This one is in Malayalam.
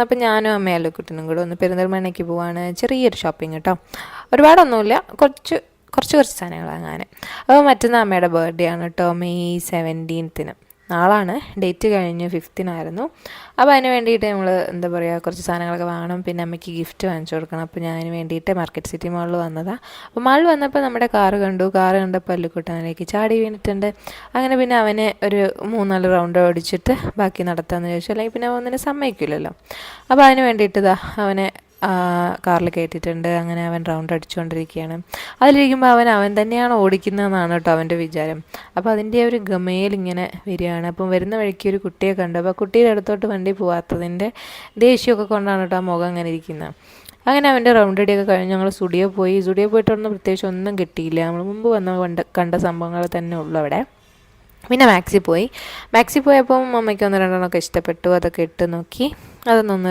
അപ്പം ഞാനും അമ്മയും അല്ലുക്കുട്ടനും കൂടെ ഒന്ന് പെരിന്തൽമണ്ണയ്ക്ക് പോവാണ്. ചെറിയൊരു ഷോപ്പിംഗ് കേട്ടോ, ഒരുപാടൊന്നുമില്ല, കുറച്ച് സാധനങ്ങൾ അങ്ങനെ. അപ്പോൾ മറ്റന്നാൾ അമ്മയുടെ ബർത്ത്ഡേ ആണ് കേട്ടോ, മെയ് 17 നാളാണ്. ഡേറ്റ് കഴിഞ്ഞ് 5 അപ്പോൾ അതിന് വേണ്ടിയിട്ട് നമ്മൾ എന്താ പറയുക, കുറച്ച് സാധനങ്ങളൊക്കെ വാങ്ങണം. പിന്നെ അമ്മയ്ക്ക് ഗിഫ്റ്റ് വാങ്ങിച്ചു കൊടുക്കണം. അപ്പോൾ ഞാൻ അതിന് വേണ്ടിയിട്ട് മാർക്കറ്റ് സിറ്റി മാളിൽ വന്നതാണ്. അപ്പോൾ മാളിൽ വന്നപ്പോൾ നമ്മുടെ കാറ് കണ്ടപ്പോൾ അല്ലുക്കുട്ടനിലേക്ക് ചാടി വീണിട്ടുണ്ട്. അങ്ങനെ പിന്നെ അവനെ ഒരു 3-4 റൗണ്ട് ഓടിച്ചിട്ട് ബാക്കി നടത്താമെന്ന് ചോദിച്ചു. അല്ലെങ്കിൽ പിന്നെ ഒന്നിനെ സമ്മതിക്കില്ലല്ലോ. അപ്പോൾ അതിന് വേണ്ടിയിട്ട് അവനെ കാറിൽ കയറ്റിയിട്ടുണ്ട്. അങ്ങനെ അവൻ റൗണ്ട് അടിച്ചുകൊണ്ടിരിക്കുകയാണ്. അതിലിരിക്കുമ്പോൾ അവൻ തന്നെയാണ് ഓടിക്കുന്നതെന്നാണ് കേട്ടോ അവൻ്റെ വിചാരം. അപ്പോൾ അതിൻ്റെ ഒരു ഗമയിലിങ്ങനെ വരികയാണ്. അപ്പം വരുന്ന വഴിക്ക് ഒരു കുട്ടിയെ കണ്ടു. അപ്പോൾ കുട്ടിയുടെ അടുത്തോട്ട് വണ്ടി പോകാത്തതിൻ്റെ ദേഷ്യമൊക്കെ കൊണ്ടാണ് കേട്ടോ ആ മുഖം അങ്ങനെ ഇരിക്കുന്നത്. അങ്ങനെ അവൻ്റെ റൗണ്ട് അടിയൊക്കെ കഴിഞ്ഞ് ഞങ്ങൾ സ്റ്റുഡിയോ പോയിട്ടൊന്നും പ്രത്യേകിച്ച് ഒന്നും കിട്ടിയില്ല. നമ്മൾ മുമ്പ് കണ്ട സംഭവങ്ങൾ തന്നെ ഉള്ളൂ അവിടെ. പിന്നെ മാക്സി പോയപ്പോൾ അമ്മയ്ക്ക് 1-2 ഇഷ്ടപ്പെട്ടു. അതൊക്കെ ഇട്ട് നോക്കി. അതൊന്നൊന്ന്